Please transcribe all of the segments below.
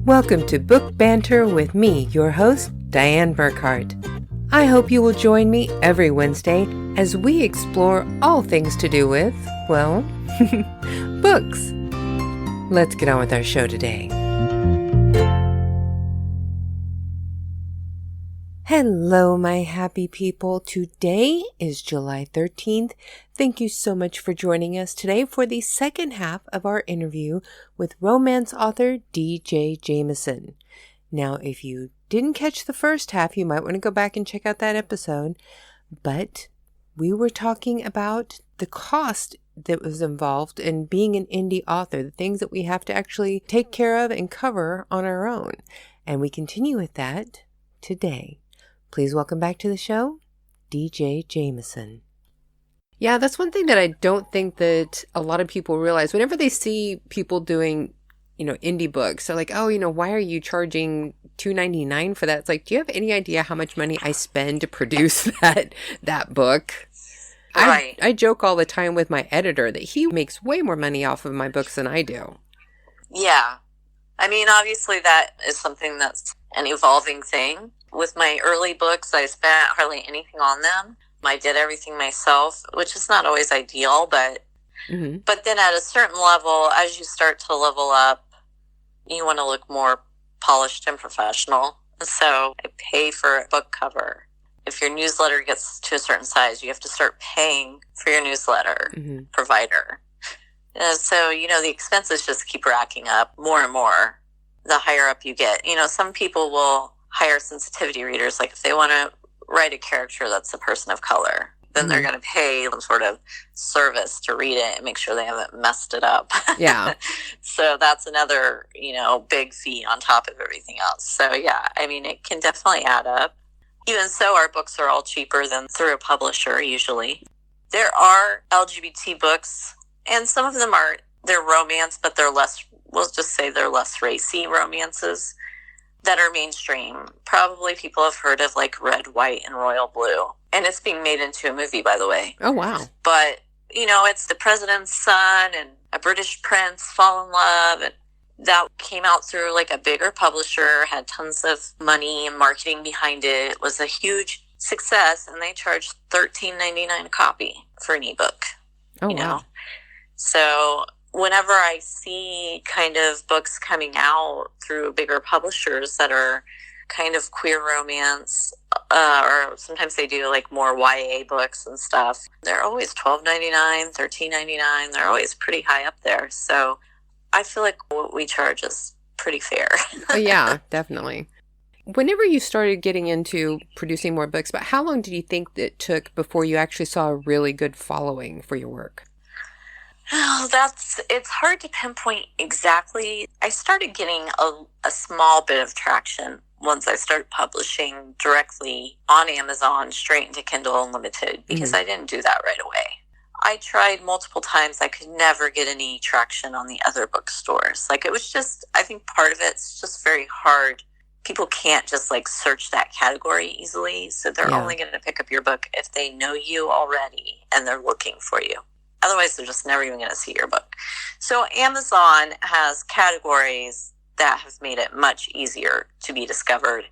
Welcome to Book Banter with me, your host, Dianne Burkhart. I hope you will join me every Wednesday as we explore all things to do with, well, books. Let's get on with our show today. Hello, my happy people. Today is July 13th. Thank you so much for joining us today for the second half of our interview with romance author DJ Jamison. Now, if you didn't catch the first half, you might want to go back and check out that episode. But we were talking about the cost that was involved in being an indie author, the things that we have to actually take care of and cover on our own. And we continue with that today. Please welcome back to the show, DJ Jamison. Yeah, that's one thing that I don't think that a lot of people realize. Whenever they see people doing, indie books, they're like, oh, why are you charging $2.99 for that? It's like, do you have any idea how much money I spend to produce that book? Right. I joke all the time with my editor that he makes way more money off of my books than I do. Yeah. I mean, obviously that is something that's an evolving thing. With my early books, I spent hardly anything on them. I did everything myself, which is not always ideal, but then at a certain level, as you start to level up, you want to look more polished and professional. So I pay for a book cover. If your newsletter gets to a certain size, you have to start paying for your newsletter provider. So, the expenses just keep racking up more and more the higher up you get. Some people will hire sensitivity readers. Like if they want to write a character that's a person of color, then they're going to pay some sort of service to read it and make sure they haven't messed it up. Yeah. So that's another, big fee on top of everything else. So yeah, I mean, it can definitely add up. Even so, our books are all cheaper than through a publisher usually. There are LGBT books, and some of them they're romance, but we'll just say they're less racy romances that are mainstream. Probably people have heard of like Red, White, and Royal Blue. And it's being made into a movie, by the way. Oh, wow. But, it's the president's son and a British prince fall in love. And that came out through like a bigger publisher, had tons of money and marketing behind it. It was a huge success, and they charged $13.99 a copy for an ebook. Oh, wow. So whenever I see kind of books coming out through bigger publishers that are kind of queer romance, or sometimes they do like more YA books and stuff, they're always $12.99, $13.99. They're always pretty high up there. So I feel like what we charge is pretty fair. Oh, yeah, definitely. Whenever you started getting into producing more books, but how long did you think it took before you actually saw a really good following for your work? Oh, it's hard to pinpoint exactly. I started getting a small bit of traction once I started publishing directly on Amazon straight into Kindle Unlimited, because I didn't do that right away. I tried multiple times. I could never get any traction on the other bookstores. Like, it was just, I think part of it's just very hard. People can't just like search that category easily. So they're only going to pick up your book if they know you already and they're looking for you. Otherwise, they're just never even going to see your book. So Amazon has categories that have made it much easier to be discovered.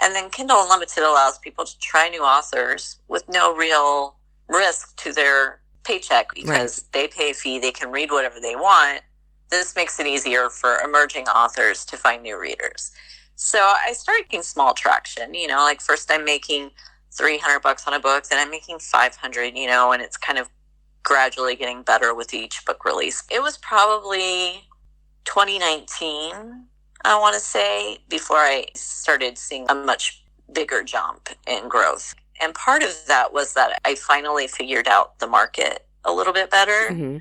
And then Kindle Unlimited allows people to try new authors with no real risk to their paycheck, because they pay a fee, they can read whatever they want. This makes it easier for emerging authors to find new readers. So I started getting small traction, like first I'm making $300 on a book, then I'm making $500, and it's kind of gradually getting better with each book release. It was probably 2019, I want to say, before I started seeing a much bigger jump in growth. And part of that was that I finally figured out the market a little bit better.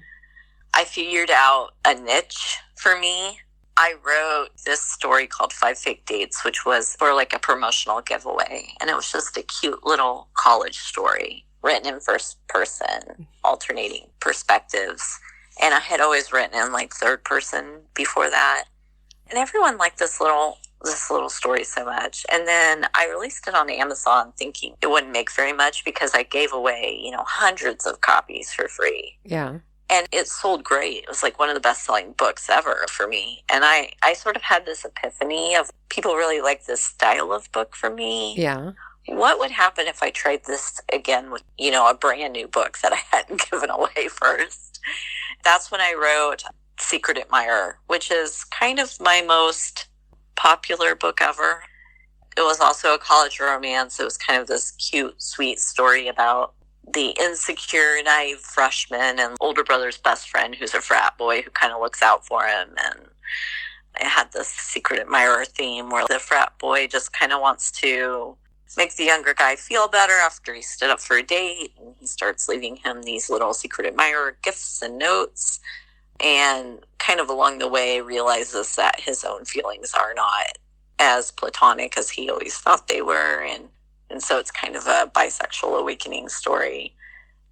I figured out a niche for me. I wrote this story called 5 Fake Dates, which was for like a promotional giveaway. And it was just a cute little college story written in first person, alternating perspectives. And I had always written in like third person before that. And everyone liked this little story so much. And then I released it on Amazon thinking it wouldn't make very much because I gave away, hundreds of copies for free. Yeah. And it sold great. It was like one of the best-selling books ever for me. And I sort of had this epiphany of people really like this style of book for me. Yeah. What would happen if I tried this again with, a brand new book that I hadn't given away first? That's when I wrote Secret Admirer, which is kind of my most popular book ever. It was also a college romance. It was kind of this cute, sweet story about the insecure, naive freshman and older brother's best friend who's a frat boy who kind of looks out for him. And it had this secret admirer theme where the frat boy just kind of wants to make the younger guy feel better after he stood up for a date. And he starts leaving him these little secret admirer gifts and notes. And kind of along the way realizes that his own feelings are not as platonic as he always thought they were. And so it's kind of a bisexual awakening story.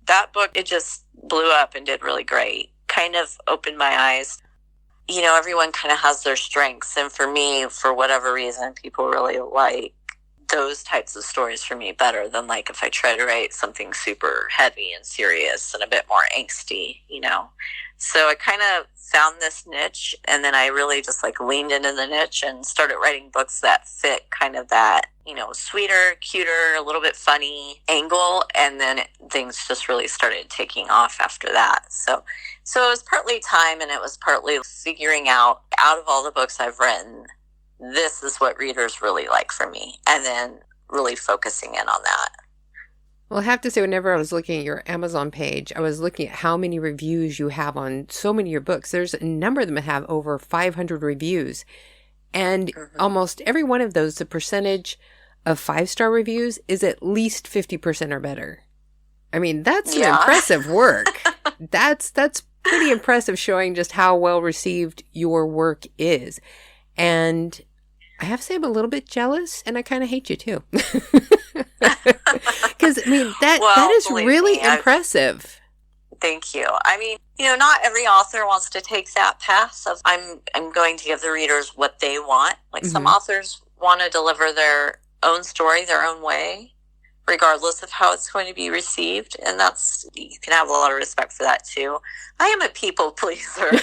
That book, it just blew up and did really great. Kind of opened my eyes. Everyone kind of has their strengths. And for me, for whatever reason, people really like those types of stories for me better than like if I try to write something super heavy and serious and a bit more angsty, So I kind of found this niche, and then I really just like leaned into the niche and started writing books that fit kind of that, sweeter, cuter, a little bit funny angle. And then things just really started taking off after that. So it was partly time, and it was partly figuring out of all the books I've written, this is what readers really like from me, and then really focusing in on that. Well, I have to say, whenever I was looking at your Amazon page, I was looking at how many reviews you have on so many of your books. There's a number of them that have over 500 reviews. And almost every one of those, the percentage of 5-star reviews is at least 50% or better. I mean, that's some impressive work. That's pretty impressive, showing just how well received your work is. And I have to say, I'm a little bit jealous, and I kind of hate you too. Because, that is really impressive. Thank you. Not every author wants to take that path of I'm going to give the readers what they want. Like some authors want to deliver their own story their own way, regardless of how it's going to be received. And you can have a lot of respect for that too. I am a people pleaser.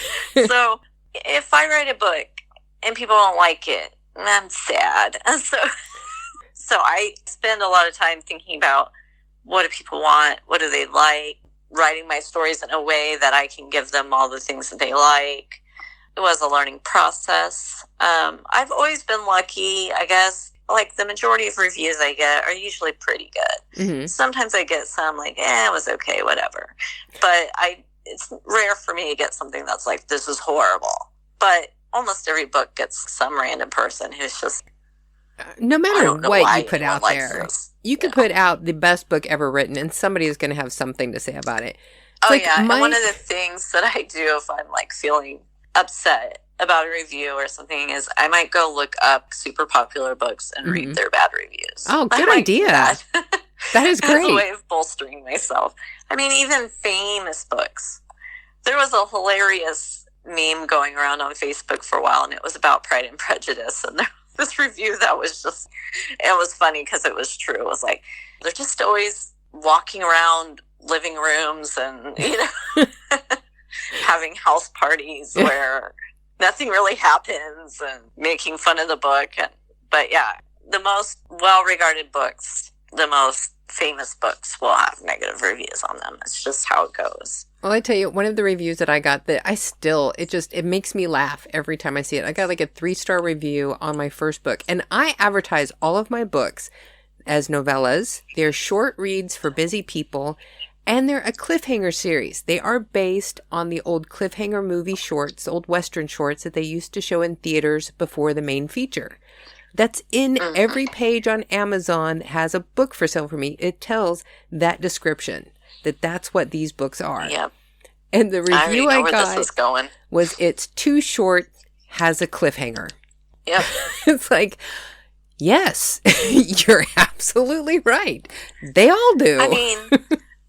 So if I write a book and people don't like it, I'm sad. And so I spend a lot of time thinking about what do people want? What do they like? Writing my stories in a way that I can give them all the things that they like. It was a learning process. I've always been lucky, I guess. Like the majority of reviews I get are usually pretty good. Sometimes I get some like, it was okay, whatever. But it's rare for me to get something that's like, this is horrible. But almost every book gets some random person who's just, no matter what you put out there, you could put out the best book ever written, and somebody is going to have something to say about it. And one of the things that I do if I'm like feeling upset about a review or something is I might go look up super popular books and read their bad reviews. Oh, good idea. That is great. As a way of bolstering myself. Even famous books. There was a hilarious meme going around on Facebook for a while, and it was about Pride and Prejudice, and there was this review that was just, it was funny because it was true. It was like, they're just always walking around living rooms and, having house parties where nothing really happens and making fun of the book. But the most well-regarded books, the most famous books will have negative reviews on them. It's just how it goes. Well, I tell you, one of the reviews that I got that it makes me laugh every time I see it. I got like a 3-star review on my first book, and I advertise all of my books as novellas. They're short reads for busy people, and they're a cliffhanger series. They are based on the old cliffhanger movie shorts, old Western shorts that they used to show in theaters before the main feature. That's in every page on Amazon that has a book for sale for me. It tells that description, that's what these books are. Yep. And the review I got was it's too short, has a cliffhanger. Yep. It's like, yes, you're absolutely right. They all do.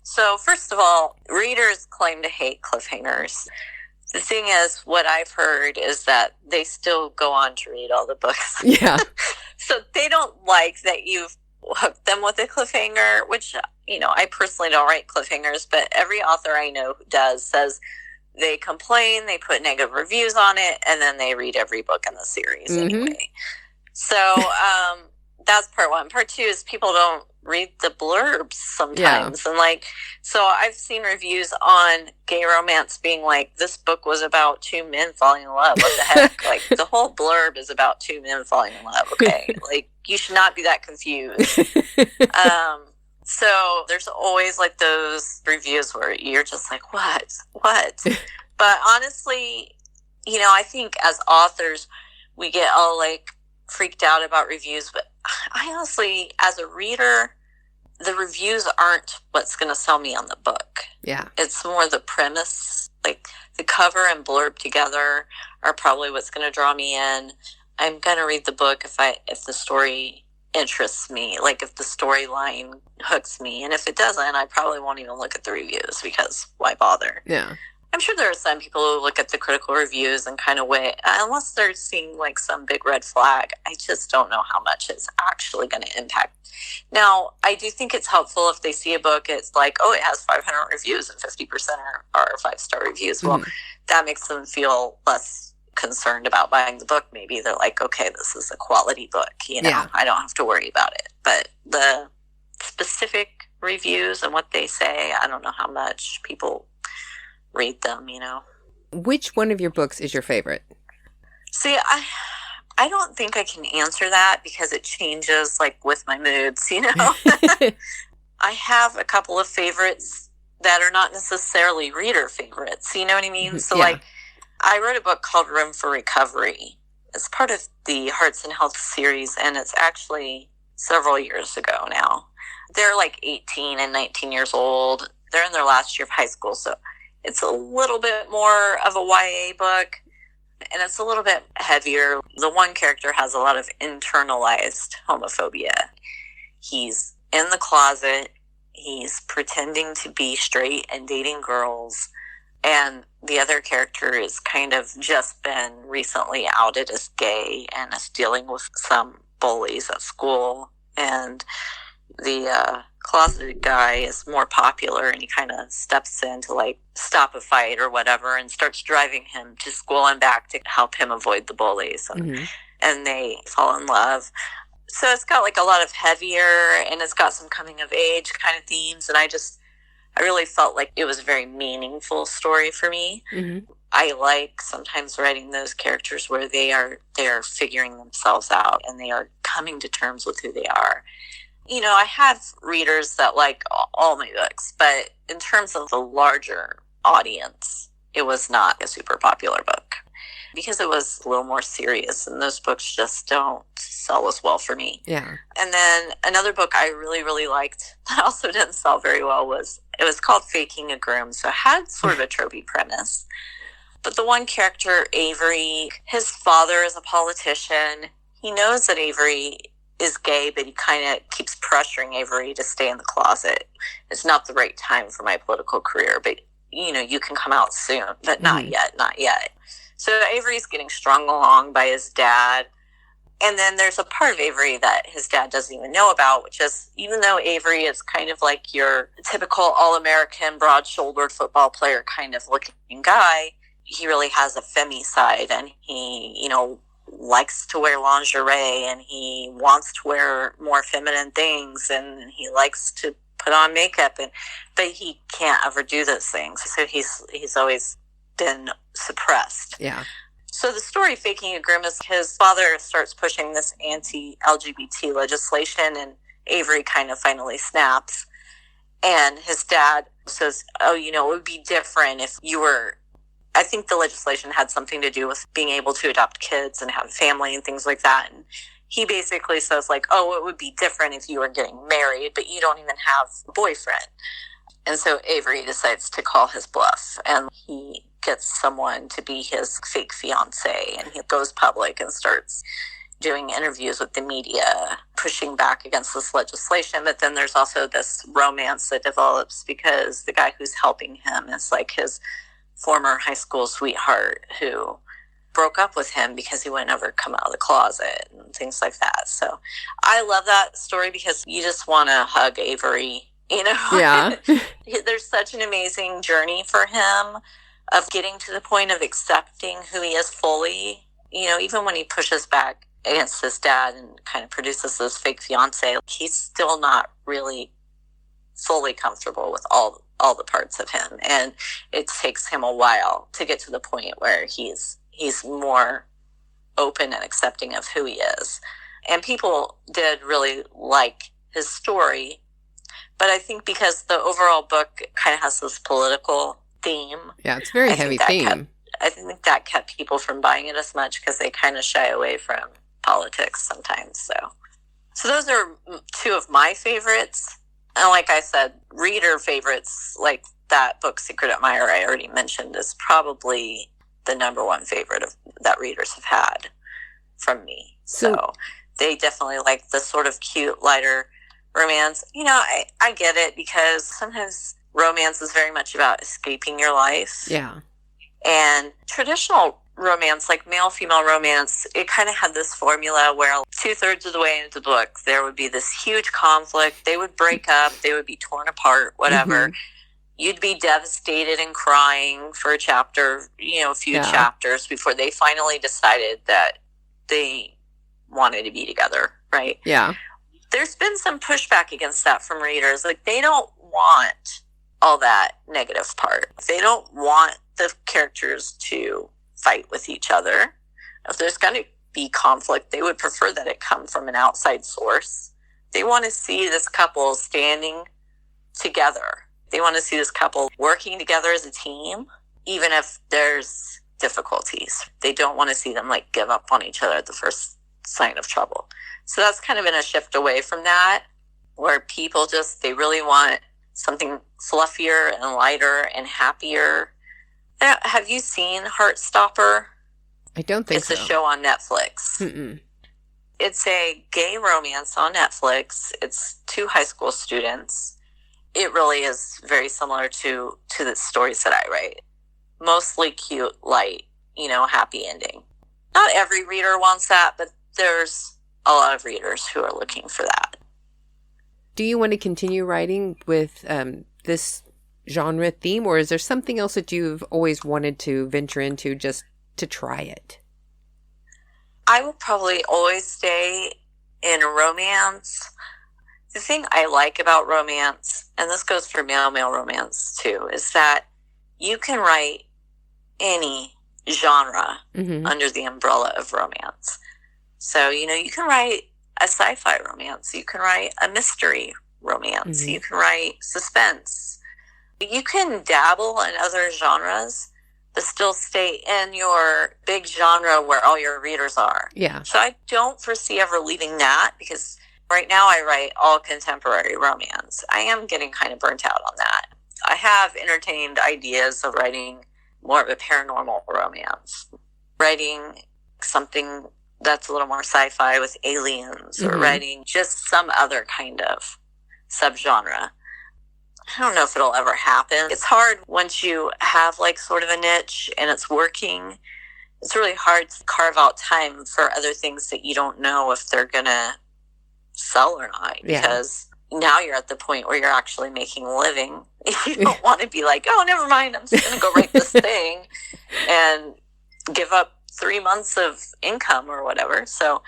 So first of all, readers claim to hate cliffhangers. The thing is, what I've heard is that they still go on to read all the books. Yeah. So they don't like that you've hook them with a cliffhanger, which, I personally don't write cliffhangers, but every author I know who does says they complain, they put negative reviews on it, and then they read every book in the series anyway. So that's part one. Part two is people don't read the blurbs sometimes. And so I've seen reviews on gay romance being like, this book was about two men falling in love. What the heck? The whole blurb is about two men falling in love. Okay. You should not be that confused. So there's always those reviews where you're just like, what? But honestly, I think as authors, we get all freaked out about reviews, but I honestly, as a reader, the reviews aren't what's going to sell me on the book. Yeah. It's more the premise. The cover and blurb together are probably what's going to draw me in. I'm going to read the book if the story interests me, if the storyline hooks me. And if it doesn't, I probably won't even look at the reviews, because why bother? Yeah. I'm sure there are some people who look at the critical reviews and kind of weigh, unless they're seeing some big red flag. I just don't know how much it's actually going to impact. Now, I do think it's helpful if they see a book, it's it has 500 reviews and 50% are 5-star reviews. Well, that makes them feel less concerned about buying the book. Maybe they're like, okay, this is a quality book, I don't have to worry about it. But the specific reviews and what they say, I don't know how much people read them. Which one of your books is your favorite? See, I don't think I can answer that, because it changes with my moods. I have a couple of favorites that are not necessarily reader favorites. You know what I mean? So I wrote a book called Room for Recovery. It's part of the Hearts and Health series, and it's actually several years ago now. They're 18 and 19 years old. They're in their last year of high school, so it's a little bit more of a YA book, and it's a little bit heavier. The one character has a lot of internalized homophobia. He's in the closet. He's pretending to be straight and dating girls. And the other character is kind of just been recently outed as gay and is dealing with some bullies at school. And the closeted guy is more popular, and he kind of steps in to stop a fight or whatever, and starts driving him to school and back to help him avoid the bullies. And they fall in love. So it's got a lot of heavier, and it's got some coming of age kind of themes. And I really felt like it was a very meaningful story for me. I like sometimes writing those characters where they are figuring themselves out, and they are coming to terms with who they are. I have readers that like all my books, but in terms of the larger audience, it was not a super popular book, because it was a little more serious, and those books just don't sell as well for me. Yeah. And then another book I really, really liked that also didn't sell very well was called Faking a Groom. So it had sort of a tropey premise. But the one character, Avery, his father is a politician. He knows that Avery is gay, but he kind of keeps pressuring Avery to stay in the closet. It's not the right time for my political career, but, you can come out soon, but not yet. So Avery's getting strung along by his dad. And then there's a part of Avery that his dad doesn't even know about, which is, even though Avery is kind of like your typical all-American, broad-shouldered football player kind of looking guy, he really has a femi side, and he, likes to wear lingerie, and he wants to wear more feminine things, and he likes to put on makeup, but he can't ever do those things. So he's always been suppressed. Yeah. So the story, Faking a Groom, is his father starts pushing this anti-LGBT legislation, and Avery kind of finally snaps. And his dad says, it would be different if you were... I think the legislation had something to do with being able to adopt kids and have a family and things like that. And he basically says, it would be different if you were getting married, but you don't even have a boyfriend. And so Avery decides to call his bluff, and he gets someone to be his fake fiance, and he goes public and starts doing interviews with the media, pushing back against this legislation. But then there's also this romance that develops, because the guy who's helping him is his former high school sweetheart, who broke up with him because he would never come out of the closet and things like that. So I love that story because you just want to hug Avery, you know? Yeah. There's such an amazing journey for him of getting to the point of accepting who he is fully, you know, even when he pushes back against his dad and kind of produces this fake fiance, he's still not really fully comfortable with all the parts of him. And it takes him a while to get to the point where he's more open and accepting of who he is. And people did really like his story. But I think because the overall book kind of has this political theme. Yeah, it's a very heavy theme. I think that kept people from buying it as much because they kind of shy away from politics sometimes. So those are two of my favorites. And like I said, reader favorites, like that book, Secret Admirer, I already mentioned, is probably the number one favorite that readers have had from me. So they definitely like the sort of cute, lighter romance. You know, I get it because sometimes romance is very much about escaping your life. Yeah. And traditional romance, like male-female romance, it kind of had this formula where 2/3 of the way into the book, there would be this huge conflict. They would break up. They would be torn apart, whatever. Mm-hmm. You'd be devastated and crying for a chapter, you know, a few chapters before they finally decided that they wanted to be together, right? Yeah. There's been some pushback against that from readers. Like, they don't want all that negative part. They don't want the characters to fight with each other. If there's going to be conflict, they would prefer that it come from an outside source. They want to see this couple standing together. They want to see this couple working together as a team, even if there's difficulties. They don't want to see them like give up on each other at the first sign of trouble. So that's kind of been a shift away from that, where people they really want something fluffier and lighter and happier. Have you seen Heartstopper? I don't think so. It's a show on Netflix. Mm-mm. It's a gay romance on Netflix. It's 2 high school students. It really is very similar to the stories that I write. Mostly cute, light, you know, happy ending. Not every reader wants that, but there's a lot of readers who are looking for that. Do you want to continue writing with this genre theme, or is there something else that you've always wanted to venture into just to try it? I will probably always stay in romance. The thing I like about romance, and this goes for male romance too, is that you can write any genre under the umbrella of romance. So, you know, you can write a sci-fi romance. You can write a mystery romance. You can write suspense. You can dabble in other genres, but still stay in your big genre where all your readers are. Yeah. So I don't foresee ever leaving that, because right now I write all contemporary romance. I am getting kind of burnt out on that. I have entertained ideas of writing more of a paranormal romance, writing something that's a little more sci-fi with aliens, or writing just some other kind of subgenre. I don't know if it'll ever happen. It's hard once you have like sort of a niche and it's working. It's really hard to carve out time for other things that you don't know if they're going to sell or not, because now you're at the point where you're actually making a living. You don't want to be like, oh, never mind, I'm just going to go write this thing and give up 3 months of income or whatever. So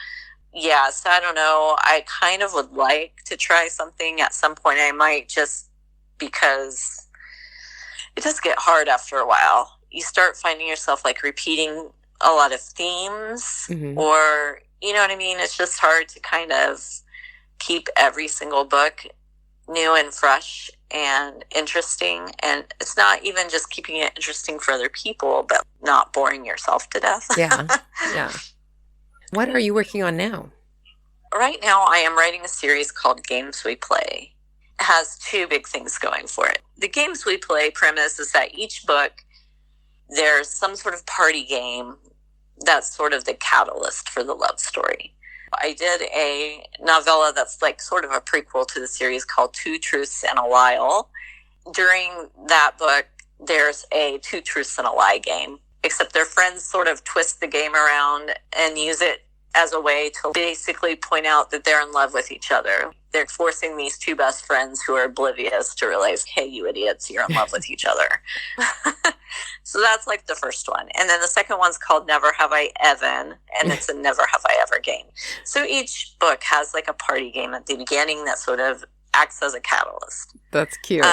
I don't know. I kind of would like to try something at some point. I might, just because it does get hard after a while. You start finding yourself like repeating a lot of themes, or, you know what I mean? It's just hard to kind of keep every single book new and fresh and interesting. And it's not even just keeping it interesting for other people, but not boring yourself to death. Yeah. What are you working on now? Right now, I am writing a series called Games We Play. It has 2 big things going for it. The Games We Play premise is that each book, there's some sort of party game that's sort of the catalyst for the love story. I did a novella that's like sort of a prequel to the series called 2 Truths and a Lie. During that book, there's a 2 Truths and a Lie game. except their friends sort of twist the game around and use it as a way to basically point out that they're in love with each other. They're forcing these two best friends who are oblivious to realize, hey, you idiots, you're in love with each other. So that's like the first one. And then the second one's called Never Have I Evan, and it's a Never Have I Ever game. So each book has like a party game at the beginning that sort of acts as a catalyst. That's cute.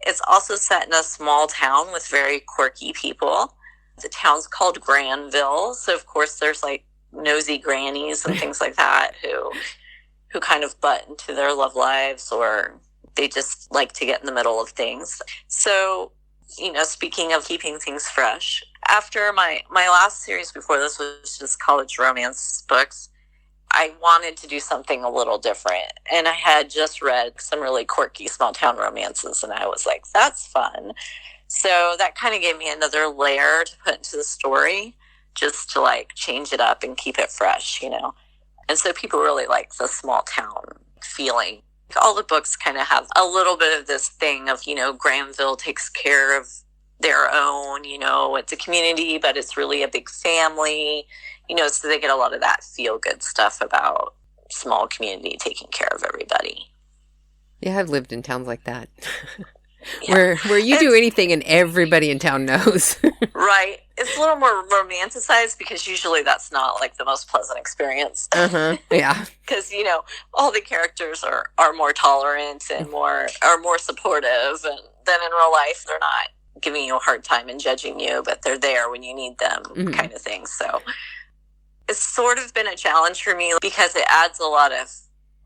It's also set in a small town with very quirky people. The town's called Granville. So, of course, there's like nosy grannies and things like that who kind of butt into their love lives, or they just like to get in the middle of things. So, you know, speaking of keeping things fresh, after my last series before this was just college romance books, I wanted to do something a little different. And I had just read some really quirky small town romances, and I was like, that's fun. So that kind of gave me another layer to put into the story, just to like change it up and keep it fresh, you know. And so people really like the small town feeling. All the books kind of have a little bit of this thing of, you know, Granville takes care of their own, you know, it's a community, but it's really a big family, you know, so they get a lot of that feel-good stuff about small community taking care of everybody. Yeah, I've lived in towns like that. Yeah. Where you do anything and everybody in town knows. Right. It's a little more romanticized because usually that's not like the most pleasant experience. Yeah. Because, you know, all the characters are more tolerant and more supportive, and then in real life they're not giving you a hard time and judging you, but they're there when you need them, kind of thing. So it's sort of been a challenge for me because it adds a lot of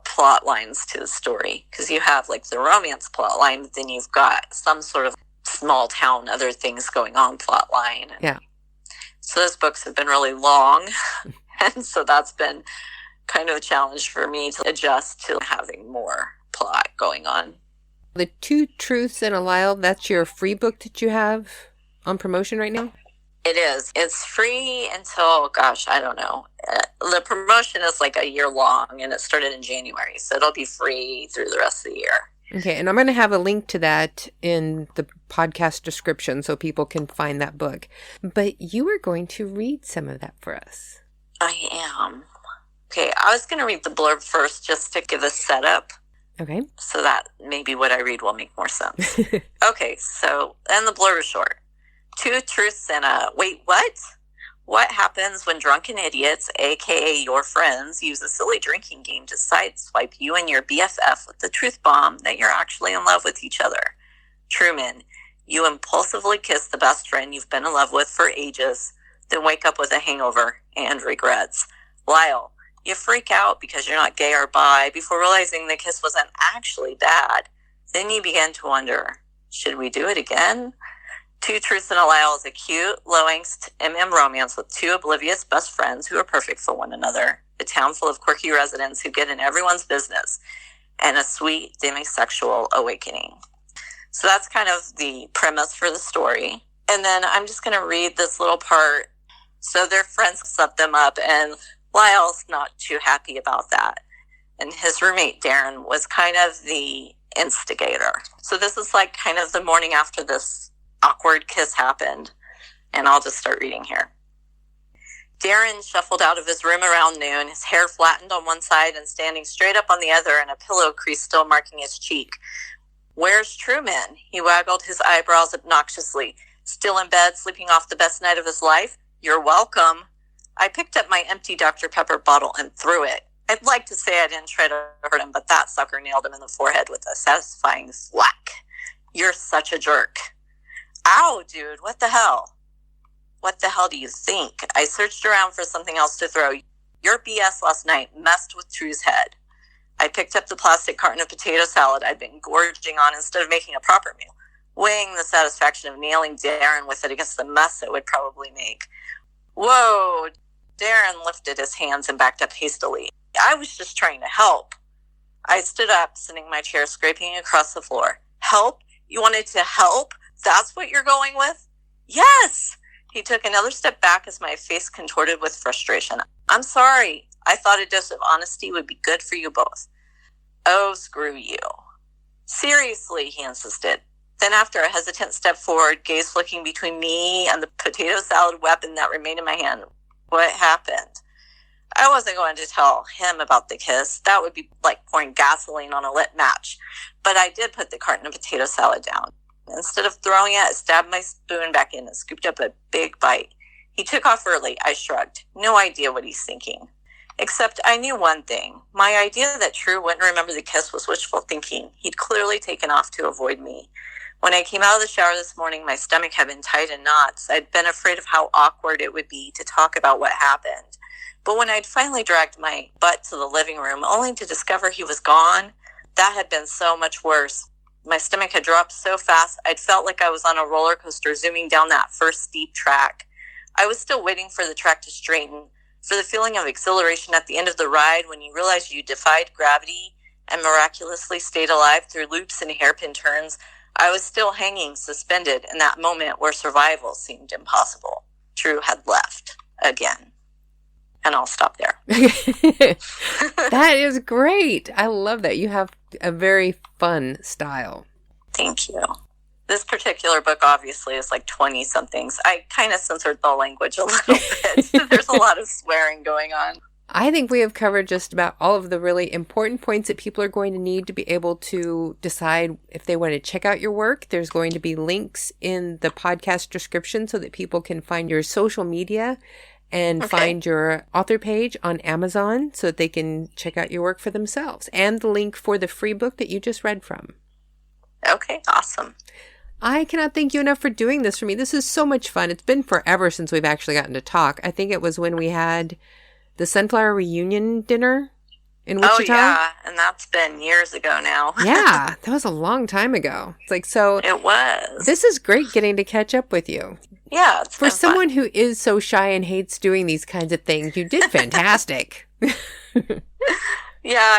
plot lines to the story, because you have like the romance plot line, but then you've got some sort of small town other things going on plot line. Yeah. So those books have been really long, and so that's been kind of a challenge for me to adjust to having more plot going on. The Two Truths and a Lie, that's your free book that you have on promotion right now? It is. It's free until, gosh, I don't know. The promotion is like a year long, and it started in January. So it'll be free through the rest of the year. Okay, and I'm going to have a link to that in the podcast description so people can find that book. But you are going to read some of that for us. I am. Okay, I was going to read the blurb first just to give a setup. Okay. So that maybe what I read will make more sense. Okay, so, and the blurb is short. Two truths and a, wait, what? What happens when drunken idiots, aka your friends, use a silly drinking game to sideswipe you and your BFF with the truth bomb that you're actually in love with each other? Truman, you impulsively kiss the best friend you've been in love with for ages, then wake up with a hangover and regrets. Lyle, you freak out because you're not gay or bi before realizing the kiss wasn't actually bad. Then you begin to wonder, should we do it again? Two Truths and a Lie is a cute, low-angst romance with two oblivious best friends who are perfect for one another, a town full of quirky residents who get in everyone's business, and a sweet demisexual awakening. So that's kind of the premise for the story. And then I'm just going to read this little part. So their friends set them up, and Lyle's not too happy about that. And his roommate, Darren, was kind of the instigator. So this is like kind of the morning after this awkward kiss happened, and I'll just start reading here. Darren shuffled out of his room around noon, his hair flattened on one side and standing straight up on the other, and a pillow crease still marking his cheek. Where's Truman? He waggled his eyebrows obnoxiously. Still in bed, sleeping off the best night of his life? You're welcome. I picked up my empty Dr. Pepper bottle and threw it. I'd like to say I didn't try to hurt him, but that sucker nailed him in the forehead with a satisfying thwack. You're such a jerk. Ow, dude, what the hell? What the hell do you think? I searched around for something else to throw. Your BS last night messed with True's head. I picked up the plastic carton of potato salad I'd been gorging on instead of making a proper meal, weighing the satisfaction of nailing Darren with it against the mess it would probably make. Whoa! Darren lifted his hands and backed up hastily. I was just trying to help. I stood up, sitting in my chair, scraping across the floor. Help? You wanted to help? That's what you're going with? Yes! He took another step back as my face contorted with frustration. I'm sorry. I thought a dose of honesty would be good for you both. Oh, screw you. Seriously, he insisted. Then after a hesitant step forward, gaze flicking between me and the potato salad weapon that remained in my hand. What happened? I wasn't going to tell him about the kiss. That would be like pouring gasoline on a lit match. But I did put the carton of potato salad down. Instead of throwing it, I stabbed my spoon back in and scooped up a big bite. He took off early. I shrugged. No idea what he's thinking. Except I knew one thing. My idea that True wouldn't remember the kiss was wishful thinking. He'd clearly taken off to avoid me. When I came out of the shower this morning, my stomach had been tied in knots. I'd been afraid of how awkward it would be to talk about what happened. But when I'd finally dragged my butt to the living room, only to discover he was gone, that had been so much worse. My stomach had dropped so fast, I'd felt like I was on a roller coaster zooming down that first steep track. I was still waiting for the track to straighten, for the feeling of exhilaration at the end of the ride when you realized you defied gravity and miraculously stayed alive through loops and hairpin turns. I was still hanging, suspended, in that moment where survival seemed impossible. True had left. Again. And I'll stop there. That is great. I love that. You have a very fun style. Thank you. This particular book obviously is like 20-somethings. I kind of censored the language a little bit. There's a lot of swearing going on. I think we have covered just about all of the really important points that people are going to need to be able to decide if they want to check out your work. There's going to be links in the podcast description so that people can find your social media and find your author page on Amazon so that they can check out your work for themselves, and the link for the free book that you just read from. Okay, awesome. I cannot thank you enough for doing this for me. This is so much fun. It's been forever since we've actually gotten to talk. I think it was when we had the Sunflower Reunion dinner in Wichita. Oh, yeah, and that's been years ago now. Yeah, that was a long time ago. It's like, so it was. This is great getting to catch up with you. Yeah, it's for someone who is so shy and hates doing these kinds of things. You did fantastic. Yeah,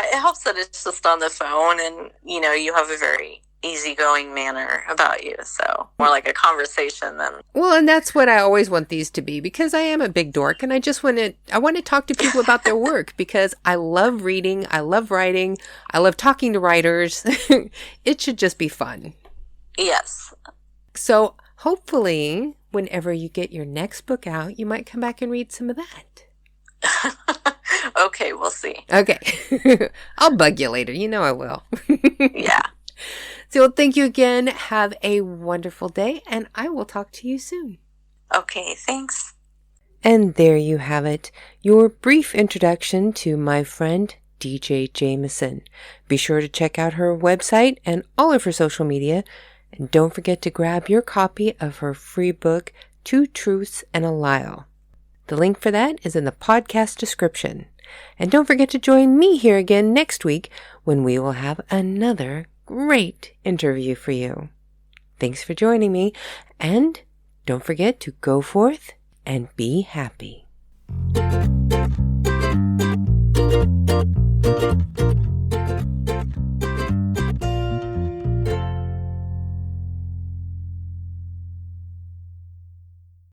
it helps that it's just on the phone, and you have a very easygoing manner about you, so more like a conversation than. Well, and that's what I always want these to be, because I am a big dork, and I want to talk to people about their work, because I love reading, I love writing, I love talking to writers. It should just be fun. Yes. So hopefully, whenever you get your next book out, you might come back and read some of that. Okay, we'll see. Okay. I'll bug you later. You know I will. Yeah. So thank you again. Have a wonderful day, and I will talk to you soon. Okay, thanks. And there you have it, your brief introduction to my friend DJ Jamison. Be sure to check out her website and all of her social media, and don't forget to grab your copy of her free book, 2 Truths and a Lie. The link for that is in the podcast description. And don't forget to join me here again next week when we will have another great interview for you. Thanks for joining me, and don't forget to go forth and be happy.